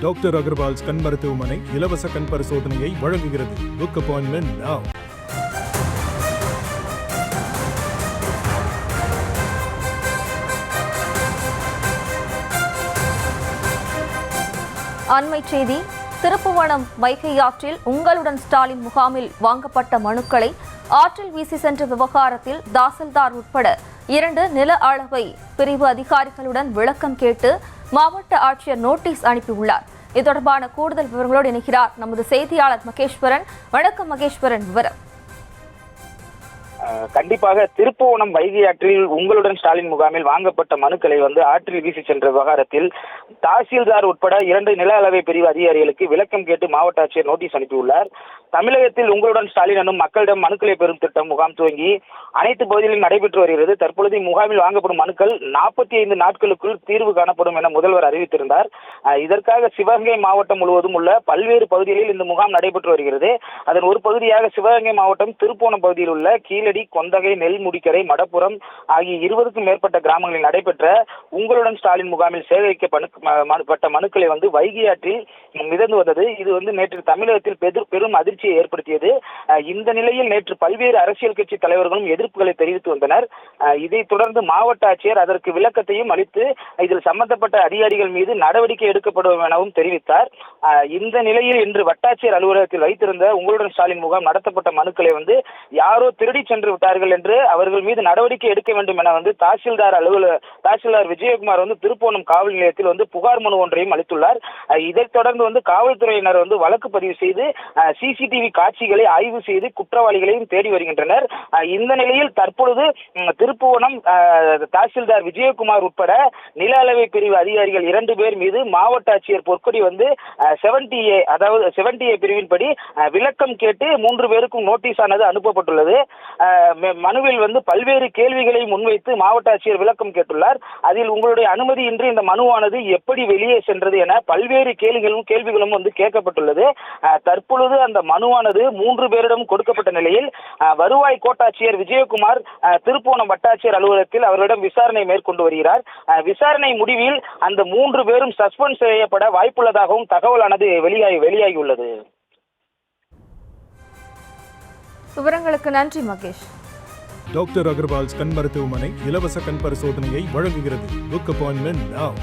Doctor Agarwal's கண் மருத்துவமனை இலவச கண் பரிசோதனையை வழங்குகிறது. Book appointment now. அண்மை செய்தி. திருப்புவனம் வைகை ஆற்றில் உங்களுடன் ஸ்டாலின் முகாமில் வாங்கப்பட்ட மனுக்களை ஆற்றில் வீசி சென்ற விவகாரத்தில் தாசில்தார் உட்பட 2 நில அளவை பிரிவு அதிகாரிகளுடன் விளக்கம் கேட்டு மாவட்ட ஆட்சியர் நோட்டீஸ் அனுப்பியுள்ளார். இது தொடர்பான கூடுதல் விவரங்களோடு இணைகிறார் நமது செய்தியாளர் மகேஸ்வரன். வணக்கம் மகேஸ்வரன், விவரம். கண்டிப்பாக திருப்புவனம் வைகை ஆற்றில் உங்களுடன் ஸ்டாலின் முகாமில் வாங்கப்பட்ட மனுக்களை ஆற்றில் வீசி சென்ற விவகாரத்தில் தாசில்தார் உட்பட 2 நில அளவை பிரிவு அதிகாரிகளுக்கு விளக்கம் கேட்டு மாவட்ட ஆட்சியர் நோட்டீஸ் அனுப்பியுள்ளார். தமிழகத்தில் உங்களுடன் ஸ்டாலின் எனும் மக்களிடம் மனுக்களை பெறும் திட்டம் முகாம் துவங்கி அனைத்து பகுதிகளிலும் நடைபெற்று வருகிறது. தற்பொழுது முகாமில் வாங்கப்படும் மனுக்கள் 45 நாட்களுக்குள் தீர்வு காணப்படும் என முதல்வர் அறிவித்திருந்தார். இதற்காக சிவகங்கை மாவட்டம் முழுவதும் உள்ள பல்வேறு பகுதிகளில் இந்த முகாம் நடைபெற்று வருகிறது. அதன் ஒரு பகுதியாக சிவகங்கை மாவட்டம் திருப்புவனம் பகுதியில் உள்ள கீழடி, கொந்தகை, நெல்முடிக்கரை, மடப்புறம் ஆகிய 20க்கும் மேற்பட்ட கிராமங்களில் நடைபெற்ற உங்களுடன் ஸ்டாலின் முகாமில் சேகரிக்கப்பட்ட மனுக்களை வைகை ஆற்றில் மிதந்து வந்தது. இது நேற்று தமிழகத்தில் பெரும் அதிர்ச்சியை ஏற்படுத்தியது. இந்த நிலையில் நேற்று பல்வேறு அரசியல் கட்சி தலைவர்களும் எதிர்ப்புகளை தெரிவித்து வந்தனர். இதைத் தொடர்ந்து மாவட்ட ஆட்சியர் அதற்கு விளக்கத்தையும் அளித்து இதில் சம்பந்தப்பட்ட அதிகாரிகள் மீது நடவடிக்கை எடுக்கப்படும் எனவும் தெரிவித்தார். இந்த நிலையில் இன்று வட்டாட்சியர் அலுவலகத்தில் வைத்திருந்த உங்களுடன் ஸ்டாலின் முகாம் நடத்தப்பட்ட மனுக்களை யாரோ திருடி சென்று விட்டார்கள் என்று அவர்கள் மீது நடவடிக்கை எடுக்க வேண்டும் என தாசில்தார் விஜயகுமார் திருப்புவனம் காவல் நிலையத்தில் புகார் மனு ஒன்றையும் அளித்துள்ளார். இதைத் தொடர்ந்து காவல்துறையினர் வழக்கு பதிவு செய்து சிசிடிவி காட்சிகளை ஆய்வு செய்து குற்றவாளிகளையும் தேடி வருகின்றனர். இந்த நிலையில் தற்பொழுது திருப்புவனம் தாசில்தார் விஜயகுமார் உட்பட நில அளவை பிரிவு அதிகாரிகள் 2 பேர் மீது மாவட்ட ஆட்சியர் பொற்கொடி 70A பிரிவின்படி விளக்கம் கேட்டு 3 பேருக்கும் நோட்டீஸ் ஆனது அனுப்பப்பட்டுள்ளது. மனுவில் பல்வேறு கேள்விகளை முன்வைத்து மாவட்ட ஆட்சியர் விளக்கம் கேட்டுள்ளார். அதில் உங்களுடைய அனுமதியின்றி இந்த மனுவானது எப்படி வெளியே சென்றது என பல்வேறு கேள்விகளும் கேட்கப்பட்டுள்ளது. தற்பொழுது அந்த மனுவானது 3 பேரிடம் கொடுக்கப்பட்ட நிலையில் வருவாய் கோட்டாட்சியர் விஜயகுமார் திருப்புவனம் வட்டாட்சியர் அலுவலகத்தில் அவர்களிடம் விசாரணை மேற்கொண்டு வருகிறார். விசாரணை முடிவில் அந்த 3 பேரும் சஸ்பெண்ட் செய்யப்பட வாய்ப்புள்ளதாகவும் தகவலானது வெளியாகியுள்ளது. விவரங்களுக்கு நன்றி மகேஷ். டாக்டர் அகர்வால்ஸ் கண் மருத்துவமனை இலவச கண் பரிசோதனையை வழங்குகிறது. Book appointment now.